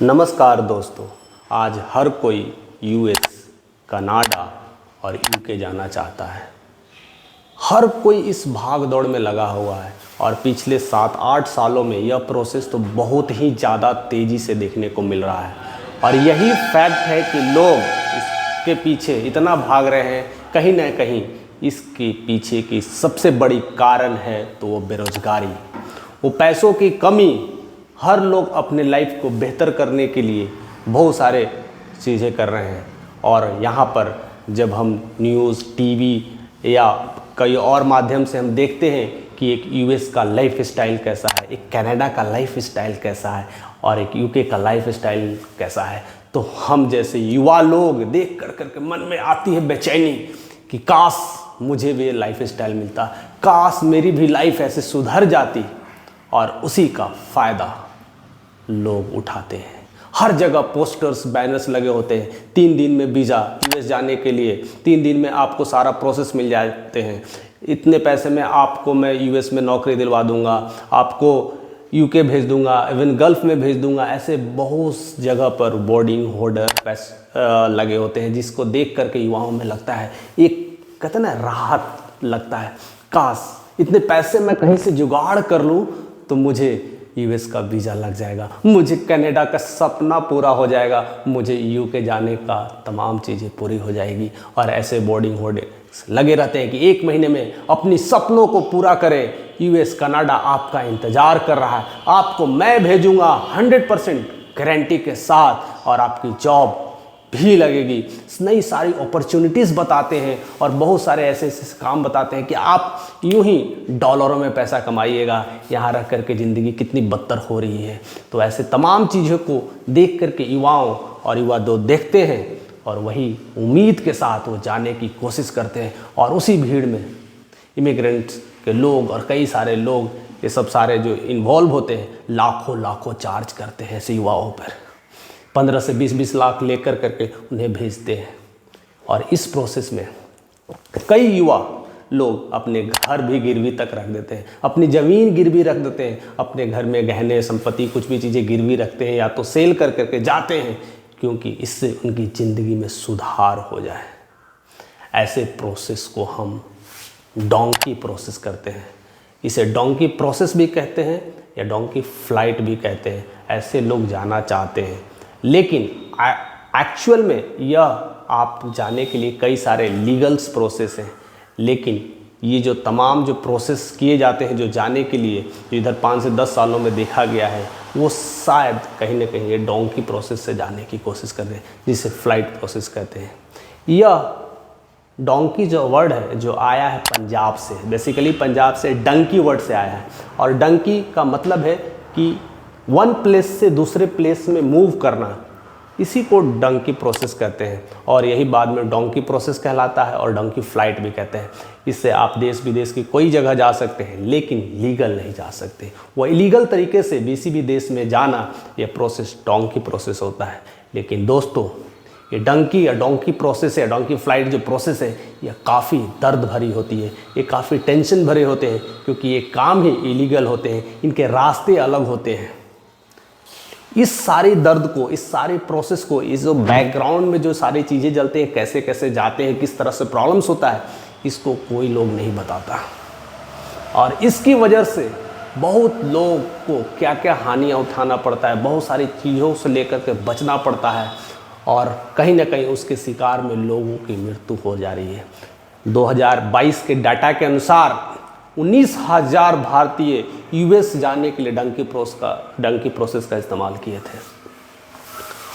नमस्कार दोस्तों, आज हर कोई यूएस, कनाडा और यूके जाना चाहता है। हर कोई इस भाग दौड़ में लगा हुआ है और पिछले 7-8 सालों में यह प्रोसेस तो बहुत ही ज़्यादा तेज़ी से देखने को मिल रहा है। और यही फैक्ट है कि लोग इसके पीछे इतना भाग रहे हैं, कहीं ना कहीं इसके पीछे की सबसे बड़ी कारण है तो वो बेरोजगारी, वो पैसों की कमी। हर लोग अपने लाइफ को बेहतर करने के लिए बहुत सारे चीज़ें कर रहे हैं। और यहाँ पर जब हम न्यूज़, टीवी या कई और माध्यम से हम देखते हैं कि एक यूएस का लाइफ स्टाइल कैसा है, एक कनाडा का लाइफ स्टाइल कैसा है और एक यूके का लाइफ स्टाइल कैसा है, तो हम जैसे युवा लोग देख करके मन में आती है बेचैनी कि काश मुझे भी लाइफ स्टाइल मिलता, काश मेरी भी लाइफ ऐसे सुधर जाती। और उसी का फ़ायदा लोग उठाते हैं। हर जगह पोस्टर्स, बैनर्स लगे होते हैं। 3 दिन में वीज़ा यूएस जाने के लिए, 3 दिन में आपको सारा प्रोसेस मिल जाते हैं, इतने पैसे में आपको मैं यूएस में नौकरी दिलवा दूंगा, आपको यूके भेज दूंगा, इवन गल्फ़ में भेज दूंगा। ऐसे बहुत जगह पर बोर्डिंग होर्डर लगे होते हैं, जिसको देख करके युवाओं में लगता है, एक कहते हैं ना, राहत लगता है। काश इतने पैसे मैं कहीं से जुगाड़ कर लूँ तो मुझे यूएस का वीज़ा लग जाएगा, मुझे कनाडा का सपना पूरा हो जाएगा, मुझे यूके जाने का तमाम चीज़ें पूरी हो जाएगी। और ऐसे बोर्डिंग होर्डिंग्स लगे रहते हैं कि 1 महीने में अपनी सपनों को पूरा करें, यूएस, कनाडा आपका इंतज़ार कर रहा है, आपको मैं भेजूँगा 100% गारंटी के साथ और आपकी जॉब भी लगेगी। नई सारी अपॉर्चुनिटीज़ बताते हैं और बहुत सारे ऐसे काम बताते हैं कि आप यूं ही डॉलरों में पैसा कमाइएगा, यहाँ रह करके ज़िंदगी कितनी बदतर हो रही है। तो ऐसे तमाम चीज़ों को देख करके युवाओं और युवा दो देखते हैं और वही उम्मीद के साथ वो जाने की कोशिश करते हैं। और उसी भीड़ में इमिग्रेंट्स के लोग और कई सारे लोग, ये सब सारे जो इन्वॉल्व होते हैं, लाखों चार्ज करते हैं ऐसे युवाओं पर। 15 से 20 लाख लेकर करके उन्हें भेजते हैं। और इस प्रोसेस में कई युवा लोग अपने घर भी गिरवी तक रख देते हैं, अपनी ज़मीन गिरवी रख देते हैं, अपने घर में गहने संपत्ति कुछ भी चीज़ें गिरवी रखते हैं या तो सेल कर करके जाते हैं, क्योंकि इससे उनकी ज़िंदगी में सुधार हो जाए। ऐसे प्रोसेस को हम डोंकी प्रोसेस करते हैं। इसे डोंकी प्रोसेस भी कहते हैं या डोंकी फ्लाइट भी कहते हैं। ऐसे लोग जाना चाहते हैं, लेकिन एक्चुअल में यह आप जाने के लिए कई सारे लीगल्स प्रोसेस हैं। लेकिन ये जो तमाम जो प्रोसेस किए जाते हैं जो जाने के लिए, जो इधर 5 से 10 सालों में देखा गया है, वो शायद कहीं ना कहीं ये डोंकी प्रोसेस से जाने की कोशिश कर रहे हैं, जिसे फ्लाइट प्रोसेस कहते हैं। यह डोंकी जो वर्ड है, जो आया है पंजाब से, बेसिकली पंजाब से डंकी वर्ड से आया है। और डंकी का मतलब है कि वन प्लेस से दूसरे प्लेस में मूव करना, इसी को डंकी प्रोसेस कहते हैं। और यही बाद में डोंकी प्रोसेस कहलाता है और डंकी फ्लाइट भी कहते हैं। इससे आप देश विदेश की कोई जगह जा सकते हैं, लेकिन लीगल नहीं जा सकते। वो इलीगल तरीके से किसी भी देश में जाना, यह प्रोसेस डोंकी प्रोसेस होता है। लेकिन दोस्तों, ये डंकी या डोंकी प्रोसेस या डोंकी फ्लाइट जो प्रोसेस है, यह काफ़ी दर्द भरी होती है, ये काफ़ी टेंशन भरे होते हैं, क्योंकि ये काम ही इलीगल होते हैं, इनके रास्ते अलग होते हैं। इस सारी दर्द को, इस सारी प्रोसेस को, इस जो बैकग्राउंड में जो सारी चीज़ें चलते हैं, कैसे कैसे जाते हैं, किस तरह से प्रॉब्लम्स होता है, इसको कोई लोग नहीं बताता। और इसकी वजह से बहुत लोग को क्या क्या हानियाँ उठाना पड़ता है, बहुत सारी चीज़ों से लेकर के बचना पड़ता है और कहीं ना कहीं उसके शिकार में लोगों की मृत्यु हो जा रही है। 2022 के डाटा के अनुसार 19,000 भारतीय यूएस जाने के लिए डंकी प्रोसेस का इस्तेमाल किए थे।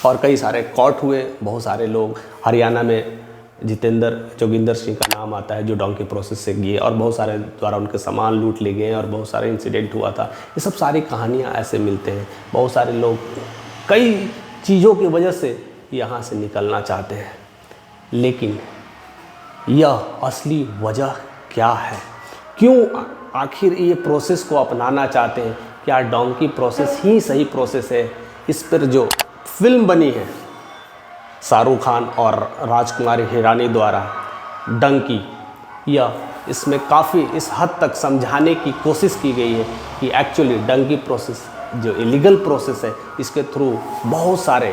और कई सारे कॉट हुए, बहुत सारे लोग, हरियाणा में जोगिंदर सिंह का नाम आता है, जो डंकी प्रोसेस से गए और बहुत सारे द्वारा उनके सामान लूट ले गए और बहुत सारे इंसिडेंट हुआ था। ये सब सारी कहानियाँ ऐसे मिलते हैं। बहुत सारे लोग कई चीज़ों की वजह से यहाँ से निकलना चाहते हैं, लेकिन यह असली वजह क्या है, क्यों आखिर ये प्रोसेस को अपनाना चाहते हैं? क्या डोंकी प्रोसेस ही सही प्रोसेस है? इस पर जो फिल्म बनी है शाहरुख खान और राजकुमारी हिरानी द्वारा, डंकी, यह इसमें काफ़ी इस हद तक समझाने की कोशिश की गई है कि एक्चुअली डंकी प्रोसेस जो इलीगल प्रोसेस है इसके थ्रू बहुत सारे,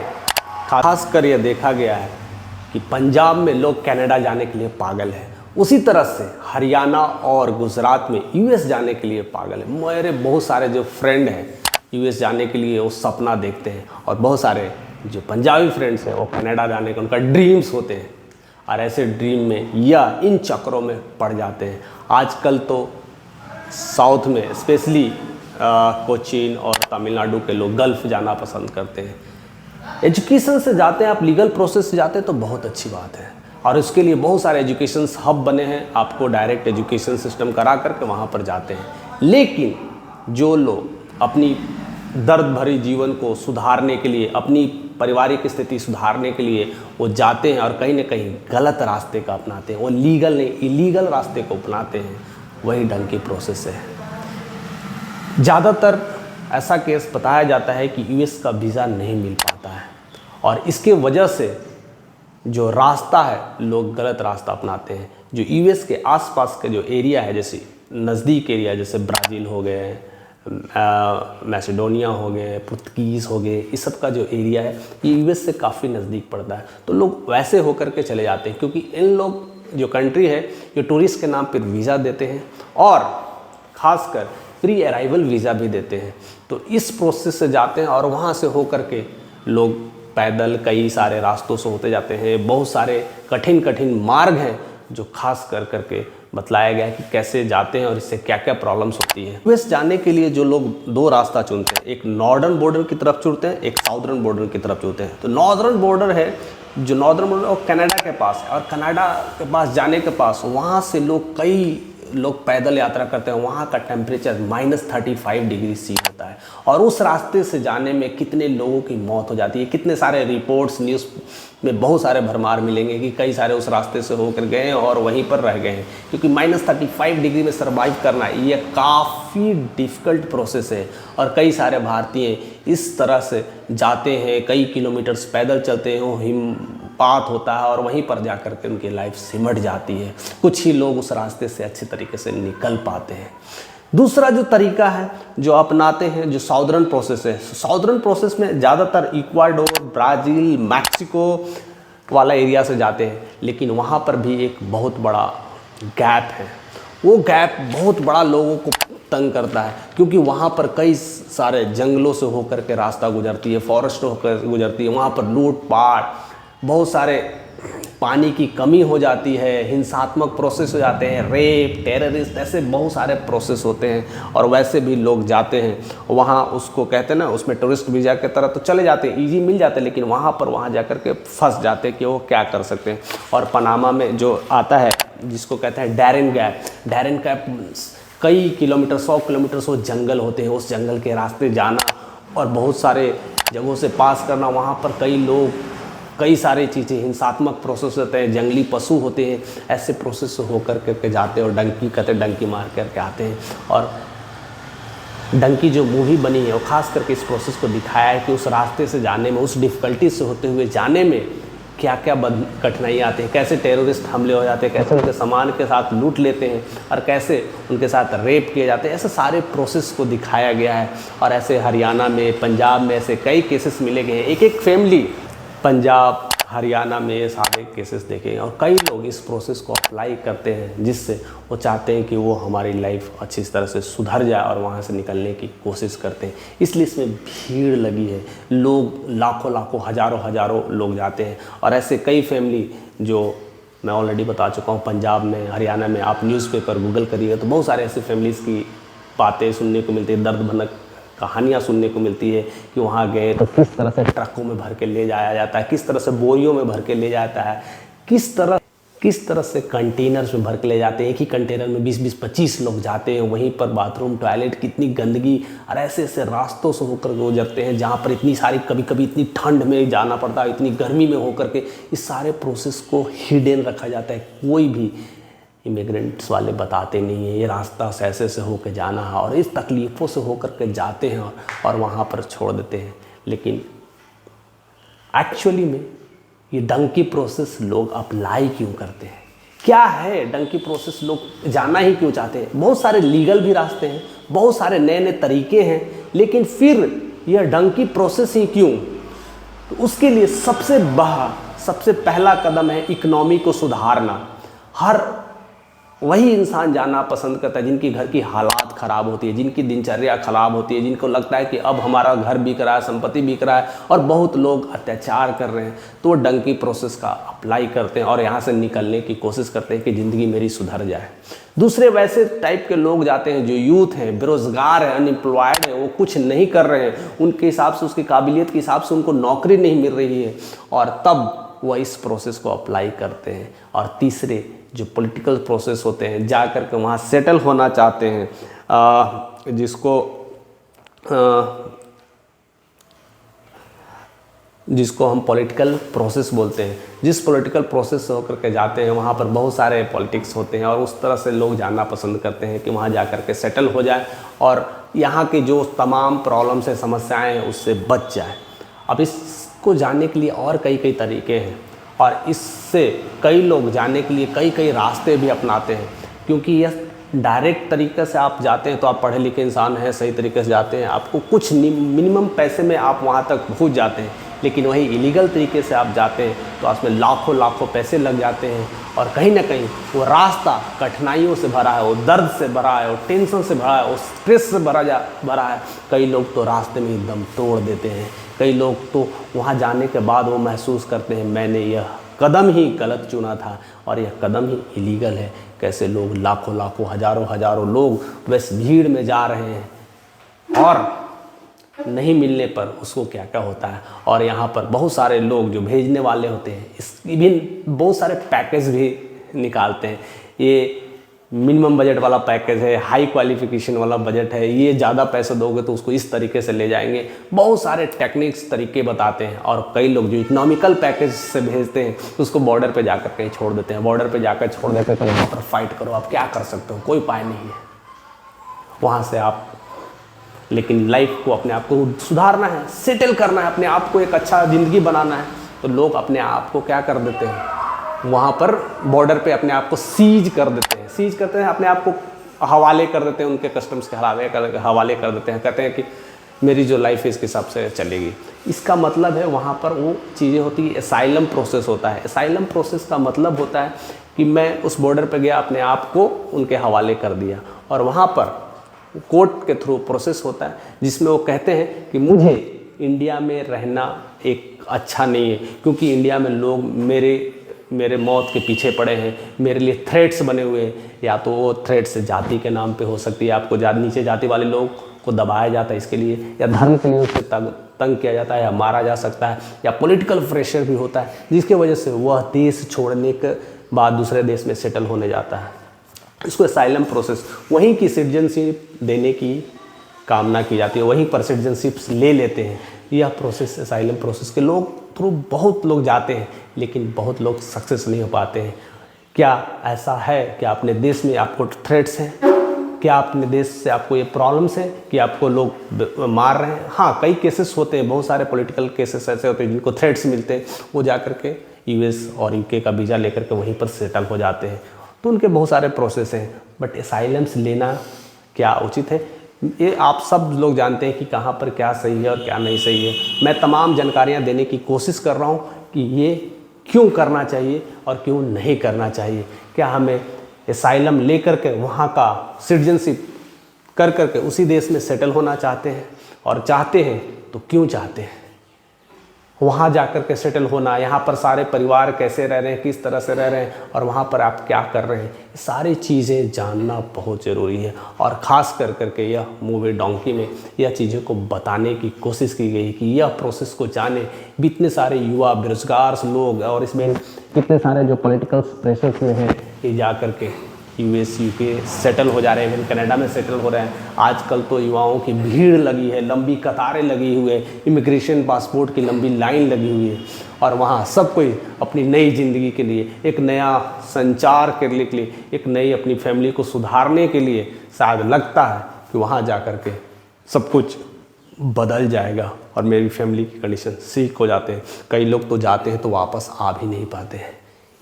खासकर ये देखा गया है कि पंजाब में लोग कनाडा जाने के लिए पागल हैं, उसी तरह से हरियाणा और गुजरात में यूएस जाने के लिए पागल है। मेरे बहुत सारे जो फ्रेंड हैं यूएस जाने के लिए वो सपना देखते हैं, और बहुत सारे जो पंजाबी फ्रेंड्स हैं वो कनाडा जाने का उनका ड्रीम्स होते हैं, और ऐसे ड्रीम में या इन चक्रों में पड़ जाते हैं। आजकल तो साउथ में स्पेशली कोचीन और तमिलनाडु के लोग गल्फ़ जाना पसंद करते हैं। एजुकेशन से जाते हैं आप, लीगल प्रोसेस से जाते हैं तो बहुत अच्छी बात है, और उसके लिए बहुत सारे एजुकेशन हब बने हैं, आपको डायरेक्ट एजुकेशन सिस्टम करा करके वहाँ पर जाते हैं। लेकिन जो लोग अपनी दर्द भरी जीवन को सुधारने के लिए, अपनी पारिवारिक स्थिति सुधारने के लिए वो जाते हैं और कहीं ना कहीं गलत रास्ते का अपनाते हैं, वो लीगल नहीं इलीगल रास्ते को अपनाते हैं, वही ढंग की प्रोसेस है। ज़्यादातर ऐसा केस बताया जाता है कि यूएस का वीज़ा नहीं मिल पाता है, और इसके वजह से जो रास्ता है लोग गलत रास्ता अपनाते हैं। जो यूएस के आसपास के जो एरिया है, जैसे नज़दीक एरिया, जैसे ब्राज़ील हो गए, मैसेडोनिया हो गए, पुर्तगीज़ हो गए, इस सब का जो एरिया है ये यूएस से काफ़ी नज़दीक पड़ता है, तो लोग वैसे होकर के चले जाते हैं, क्योंकि इन लोग जो कंट्री है ये टूरिस्ट के नाम पर वीज़ा देते हैं और ख़ासकर प्री अराइवल वीज़ा भी देते हैं। तो इस प्रोसेस से जाते हैं और वहाँ से होकर के लोग पैदल कई सारे रास्तों से होते जाते हैं। बहुत सारे कठिन कठिन मार्ग हैं जो खास कर करके बतलाया गया है कि कैसे जाते हैं और इससे क्या क्या प्रॉब्लम्स होती है। यूएस जाने के लिए जो लोग दो रास्ता चुनते हैं, एक नॉर्दर्न बॉर्डर की तरफ चुनते हैं, एक साउदर्न बॉर्डर की तरफ चुनते हैं। तो नॉर्दर्न बॉर्डर है, जो नॉर्दर्न बॉर्डर वो कनाडा के पास है, और कनाडा के पास जाने के पास वहाँ से कई लोग पैदल यात्रा करते हैं। वहाँ का टेम्परेचर -35 डिग्री सी होता है, और उस रास्ते से जाने में कितने लोगों की मौत हो जाती है। कितने सारे रिपोर्ट्स न्यूज़ में बहुत सारे भरमार मिलेंगे कि कई सारे उस रास्ते से होकर गए और वहीं पर रह गए हैं, क्योंकि -35 डिग्री में सर्वाइव करना ये काफ़ी डिफ़िकल्ट प्रोसेस है। और कई सारे भारतीय इस तरह से जाते हैं, कई किलोमीटर्स पैदल चलते हैं, हिमपात होता है और वहीं पर जा कर के उनकी लाइफ सिमट जाती है। कुछ ही लोग उस रास्ते से अच्छे तरीके से निकल पाते हैं। दूसरा जो तरीका है जो अपनाते हैं, जो साउदर्न प्रोसेस है, साउदर्न प्रोसेस में ज़्यादातर इक्वाडोर, ब्राज़ील, मैक्सिको वाला एरिया से जाते हैं, लेकिन वहाँ पर भी एक बहुत बड़ा गैप है। वो गैप बहुत बड़ा लोगों को तंग करता है, क्योंकि वहाँ पर कई सारे जंगलों से होकर के रास्ता गुजरती है, फॉरेस्ट होकर गुजरती है। वहाँ पर लूटपाट, बहुत सारे पानी की कमी हो जाती है, हिंसात्मक प्रोसेस हो जाते हैं, रेप, टेररिस्ट, ऐसे बहुत सारे प्रोसेस होते हैं। और वैसे भी लोग जाते हैं वहाँ, उसको कहते हैं ना, उसमें टूरिस्ट वीज़ा की तरह तो चले जाते हैं, ईजी मिल जाते हैं, लेकिन वहाँ जा कर के फंस जाते हैं कि वो क्या कर सकते हैं। और पनामा में जो आता है जिसको कहते हैं डैरेन गैप, कई किलोमीटर, 100 किलोमीटर वो जंगल होते हैं, उस जंगल के रास्ते जाना और बहुत सारे जगहों से पास करना। वहाँ पर कई लोग, कई सारी चीज़ें, हिंसात्मक प्रोसेस होते हैं, जंगली पशु होते हैं, ऐसे प्रोसेस से होकर के जाते हैं और डंकी मार करके आते हैं। और डंकी जो मूवी बनी है वो खास करके इस प्रोसेस को दिखाया है कि उस रास्ते से जाने में, उस डिफ़िकल्टी से होते हुए जाने में क्या क्या कठिनाइयाँ आती हैं, कैसे टेररिस्ट हमले हो जाते हैं, कैसे उनके सामान के साथ लूट लेते हैं और कैसे उनके साथ रेप किए जाते हैं। ऐसे सारे प्रोसेस को दिखाया गया है। और ऐसे हरियाणा में, पंजाब में ऐसे कई केसेस मिले गए हैं। एक फैमिली पंजाब, हरियाणा में ये सारे केसेस देखे, और कई लोग इस प्रोसेस को अप्लाई करते हैं, जिससे वो चाहते हैं कि वो हमारी लाइफ अच्छी तरह से सुधर जाए और वहाँ से निकलने की कोशिश करते हैं। इसलिए इसमें भीड़ लगी है, लोग लाखों, हज़ारों लोग जाते हैं। और ऐसे कई फैमिली जो मैं ऑलरेडी बता चुका हूँ, पंजाब में, हरियाणा में, आप न्यूज़पेपर गूगल करिएगा तो बहुत सारे ऐसे फैमिलीज़ की बातें सुनने को मिलती है, दर्द भनक कहानियाँ सुनने को मिलती है कि वहाँ गए तो किस तरह से ट्रकों में भर के ले जाया जाता है, किस तरह से बोरियों में भर के ले जाता है, किस तरह से कंटेनर्स में भर के ले जाते हैं। एक ही कंटेनर में 20-25 लोग जाते हैं, वहीं पर बाथरूम, टॉयलेट, कितनी गंदगी, और ऐसे रास्तों से होकर गुजरते हैं जहाँ पर इतनी सारी, कभी इतनी ठंड में जाना पड़ता है, इतनी गर्मी में होकर के इस सारे प्रोसेस को हिडन रखा जाता है। कोई भी इमिग्रेंट्स वाले बताते नहीं है ये रास्ता ऐसे होकर जाना है, और इस तकलीफ़ों से होकर के जाते हैं और वहाँ पर छोड़ देते हैं। लेकिन एक्चुअली में ये डंकी प्रोसेस लोग अप्लाई क्यों करते हैं, क्या है डंकी प्रोसेस, लोग जाना ही क्यों चाहते हैं? बहुत सारे लीगल भी रास्ते हैं, बहुत सारे नए तरीके हैं लेकिन फिर यह ढंग की प्रोसेस ही क्यों? तो उसके लिए सबसे पहला कदम है इकोनॉमी को सुधारना। हर वही इंसान जानना पसंद करता है जिनकी घर की हालात ख़राब होती है, जिनकी दिनचर्या ख़राब होती है, जिनको लगता है कि अब हमारा घर बिक रहा है, संपत्ति बिक रहा है और बहुत लोग अत्याचार कर रहे हैं, तो वो ढंग की प्रोसेस का अप्लाई करते हैं और यहाँ से निकलने की कोशिश करते हैं कि ज़िंदगी मेरी सुधर जाए। दूसरे वैसे टाइप के लोग जाते हैं जो यूथ हैं, बेरोज़गार हैं, अनएम्प्लॉयड हैं, वो कुछ नहीं कर रहे हैं, उनके हिसाब से, उसकी काबिलियत के हिसाब से उनको नौकरी नहीं मिल रही है, और तब वह इस प्रोसेस को अप्लाई करते हैं। और तीसरे जो पॉलिटिकल प्रोसेस होते हैं, जा कर के वहाँ सेटल होना चाहते हैं, जिसको हम पॉलिटिकल प्रोसेस बोलते हैं। जिस पॉलिटिकल प्रोसेस से होकर के जाते हैं वहाँ पर बहुत सारे पॉलिटिक्स होते हैं और उस तरह से लोग जानना पसंद करते हैं कि वहाँ जा कर के सेटल हो जाए और यहाँ के जो तमाम प्रॉब्लम्स हैं, समस्याएं हैं, उससे बच जाए। अब इसको जानने के लिए और कई तरीके हैं और इससे कई लोग जानने के लिए कई रास्ते भी अपनाते हैं, क्योंकि यह डायरेक्ट तरीके से आप जाते हैं तो आप पढ़े लिखे इंसान हैं, सही तरीके से जाते हैं, आपको कुछ मिनिमम पैसे में आप वहाँ तक पहुँच जाते हैं। लेकिन वही इलीगल तरीके से आप जाते हैं तो उसमें लाखों पैसे लग जाते हैं और कहीं ना कहीं वो रास्ता कठिनाइयों से भरा है, वो दर्द से भरा है, वो टेंशन से भरा है, वो स्ट्रेस से भरा है। कई लोग तो रास्ते में ही दम तोड़ देते हैं। कई लोग तो वहाँ जाने के बाद वो महसूस करते हैं मैंने यह कदम ही गलत चुना था और यह कदम ही इलीगल है। कैसे लोग लाखों हज़ारों लोग बस भीड़ में जा रहे हैं और नहीं मिलने पर उसको क्या क्या होता है। और यहाँ पर बहुत सारे लोग जो भेजने वाले होते हैं इसकी भी बहुत सारे पैकेज भी निकालते हैं। ये मिनिमम बजट वाला पैकेज है, हाई क्वालिफिकेशन वाला बजट है, ये ज़्यादा पैसे दोगे तो उसको इस तरीके से ले जाएंगे। बहुत सारे टेक्निक्स तरीके बताते हैं और कई लोग जो इकोनॉमिकल पैकेज से भेजते हैं तो उसको बॉर्डर पे जाकर कहीं छोड़ देते हैं। बॉर्डर पे जाकर छोड़ देते हैं, वहाँ पर फाइट करो, आप क्या कर सकते हो, कोई उपाय नहीं है वहाँ से आप। लेकिन लाइफ को, अपने आप को सुधारना है, सेटल करना है, अपने आप को एक अच्छा ज़िंदगी बनाना है, तो लोग अपने आप को क्या कर देते हैं, वहाँ पर बॉर्डर पे अपने आप को सीज कर देते हैं। सीज करते हैं, अपने आप को हवाले कर देते हैं, उनके कस्टम्स के हवाले कर देते हैं। कहते हैं कि मेरी जो लाइफ है इसके हिसाब से चलेगी। इसका मतलब है वहाँ पर वो चीज़ें होती है, एसाइलम प्रोसेस होता है। एसाइलम प्रोसेस का मतलब होता है कि मैं उस बॉर्डर पर गया, अपने आप को उनके हवाले कर दिया और वहाँ पर कोर्ट के थ्रू प्रोसेस होता है जिसमें वो कहते हैं कि मुझे इंडिया में रहना एक अच्छा नहीं है, क्योंकि इंडिया में लोग मेरे मौत के पीछे पड़े हैं, मेरे लिए थ्रेट्स बने हुए हैं। या तो वो थ्रेट्स जाति के नाम पे हो सकती है, आपको नीचे जाति वाले लोग को दबाया जाता है इसके लिए, या धर्म के लिए उससे तंग किया जाता है, या मारा जा सकता है, या पॉलिटिकल प्रेशर भी होता है जिसकी वजह से वह देश छोड़ने के बाद दूसरे देश में सेटल होने जाता है। इसको असाइलम प्रोसेस, वहीं की सिटीजनशिप देने की कामना की जाती है, वहीं पर सिटीजनशिप्स ले लेते हैं। यह प्रोसेस, असाइलम प्रोसेस के लोग थ्रू बहुत लोग जाते हैं लेकिन बहुत लोग सक्सेस नहीं हो पाते हैं। क्या ऐसा है कि अपने देश में आपको थ्रेट्स हैं? क्या अपने देश से आपको ये प्रॉब्लम्स हैं कि आपको लोग मार रहे हैं? हाँ, कई केसेस होते हैं, बहुत सारे पॉलिटिकल केसेस ऐसे होते हैं जिनको थ्रेट्स मिलते हैं, वो जा कर के यूएस और यूके का वीज़ा लेकर के वहीं पर सेटल हो जाते हैं। तो उनके बहुत सारे प्रोसेस हैं, बट असाइलम्स लेना क्या उचित है, ये आप सब लोग जानते हैं कि कहाँ पर क्या सही है और क्या नहीं सही है। मैं तमाम जानकारियाँ देने की कोशिश कर रहा हूँ कि ये क्यों करना चाहिए और क्यों नहीं करना चाहिए। क्या हमें असाइलम ले करके वहाँ का सिटीजनशिप कर करके उसी देश में सेटल होना चाहते हैं, और चाहते हैं तो क्यों चाहते हैं वहाँ जा कर के सेटल होना, यहाँ पर सारे परिवार कैसे रह रहे हैं, किस तरह से रह रहे हैं, और वहाँ पर आप क्या कर रहे हैं, ये सारी चीज़ें जानना बहुत ज़रूरी है। और ख़ास कर करके यह मूवी डोंकी में यह चीज़ों को बताने की कोशिश की गई कि यह प्रोसेस को जाने। भी इतने सारे युवा बेरोजगार लोग और इसमें कितने सारे जो पॉलिटिकल प्रेशर्स में हैं, ये जा कर के यूएस यूके सेटल हो जा रहे हैं, कनाडा में सेटल हो रहे हैं। आजकल तो युवाओं की भीड़ लगी है, लंबी कतारें लगी हुई है, इमिग्रेशन पासपोर्ट की लंबी लाइन लगी हुई है, और वहाँ सब कोई अपनी नई ज़िंदगी के लिए, एक नया संचार करने के लिए, एक नई अपनी फैमिली को सुधारने के लिए शायद लगता है कि वहाँ जा कर के सब कुछ बदल जाएगा और मेरी फैमिली की कंडीशन ठीक हो जाते हैं। कई लोग तो जाते हैं तो वापस आ भी नहीं पाते हैं।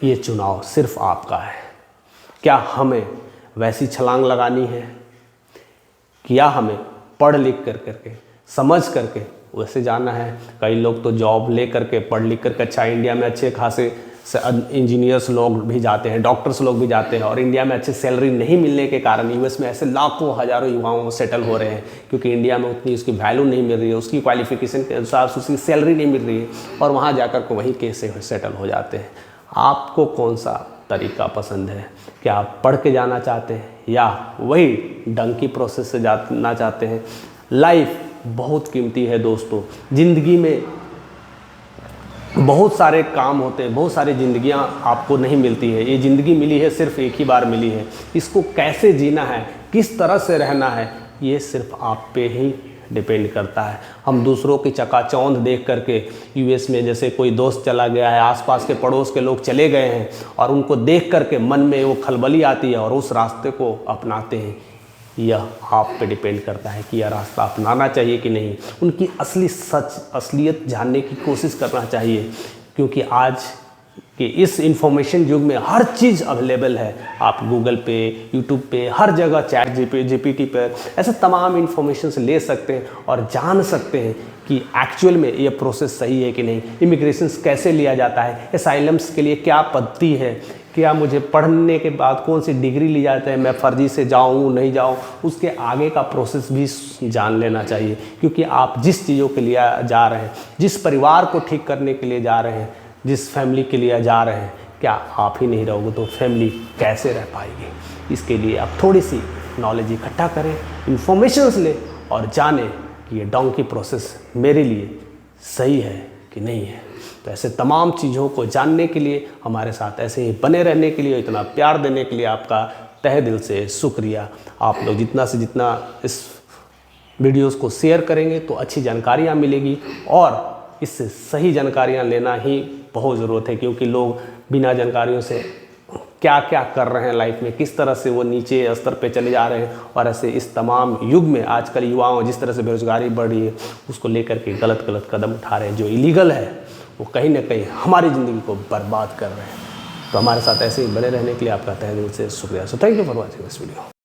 ये चुनाव सिर्फ आपका है। क्या हमें वैसी छलांग लगानी है, क्या हमें पढ़ लिख करके समझ करके वैसे जाना है। कई लोग तो जॉब ले करके पढ़ लिख करके अच्छा इंडिया में अच्छे खासे इंजीनियर्स लोग भी जाते हैं, डॉक्टर्स लोग भी जाते हैं, और इंडिया में अच्छी सैलरी नहीं मिलने के कारण यूएस में ऐसे लाखों हज़ारों युवाओं सेटल हो रहे हैं, क्योंकि इंडिया में उतनी उसकी वैल्यू नहीं मिल रही है, उसकी क्वालिफिकेशन के अनुसार उसकी सैलरी नहीं मिल रही है, और वहाँ जाकर के वहीं कैसे सेटल हो जाते हैं। आपको कौन सा तरीका पसंद है? क्या आप पढ़ के जाना चाहते हैं या वही डंकी प्रोसेस से जाना चाहते हैं? लाइफ बहुत कीमती है दोस्तों। ज़िंदगी में बहुत सारे काम होते हैं, बहुत सारी ज़िंदगियां आपको नहीं मिलती है। ये ज़िंदगी मिली है सिर्फ एक ही बार मिली है। इसको कैसे जीना है, किस तरह से रहना है, ये सिर्फ आप पे ही डिपेंड करता है। हम दूसरों की चकाचौंध देख करके यूएस में जैसे कोई दोस्त चला गया है, आसपास के पड़ोस के लोग चले गए हैं, और उनको देख करके मन में वो खलबली आती है और उस रास्ते को अपनाते हैं। यह आप पे डिपेंड करता है कि यह रास्ता अपनाना चाहिए कि नहीं। उनकी असली असलियत जानने की कोशिश करना चाहिए, क्योंकि आज के इस इंफॉर्मेशन युग में हर चीज़ अवेलेबल है। आप गूगल पे, यूट्यूब पे, हर जगह चैट जीपीटी पर ऐसे तमाम इंफॉर्मेशन ले सकते हैं और जान सकते हैं कि एक्चुअल में ये प्रोसेस सही है कि नहीं। इमिग्रेशन कैसे लिया जाता है, असाइलम्स के लिए क्या पद्धति है, क्या मुझे पढ़ने के बाद कौन सी डिग्री ली जाती है, मैं फर्जी से जाऊँ नहीं जाऊँ, उसके आगे का प्रोसेस भी जान लेना चाहिए। क्योंकि आप जिस चीज़ों के लिए जा रहे हैं, जिस परिवार को ठीक करने के लिए जा रहे हैं, जिस फैमिली के लिए जा रहे हैं, क्या आप ही नहीं रहोगे तो फैमिली कैसे रह पाएगी। इसके लिए आप थोड़ी सी नॉलेज इकट्ठा करें, इन्फॉर्मेशंस लें और जानें कि ये डोंकी प्रोसेस मेरे लिए सही है कि नहीं है। तो ऐसे तमाम चीज़ों को जानने के लिए, हमारे साथ ऐसे ही बने रहने के लिए, इतना प्यार देने के लिए आपका तहे दिल से शुक्रिया। आप लोग जितना से जितना इस वीडियोस को शेयर करेंगे तो अच्छी जानकारियाँ मिलेगी, और इससे सही जानकारियाँ लेना ही बहुत ज़रूरत है, क्योंकि लोग बिना जानकारियों से क्या क्या कर रहे हैं लाइफ में, किस तरह से वो नीचे स्तर पे चले जा रहे हैं, और ऐसे इस तमाम युग में आजकल युवाओं जिस तरह से बेरोजगारी बढ़ रही है उसको लेकर के गलत कदम उठा रहे हैं, जो इलीगल है वो कहीं ना कहीं हमारी ज़िंदगी को बर्बाद कर रहे हैं। तो हमारे साथ ऐसे ही बने रहने के लिए आपका तहे दिल से शुक्रिया। So thank you for watching this video.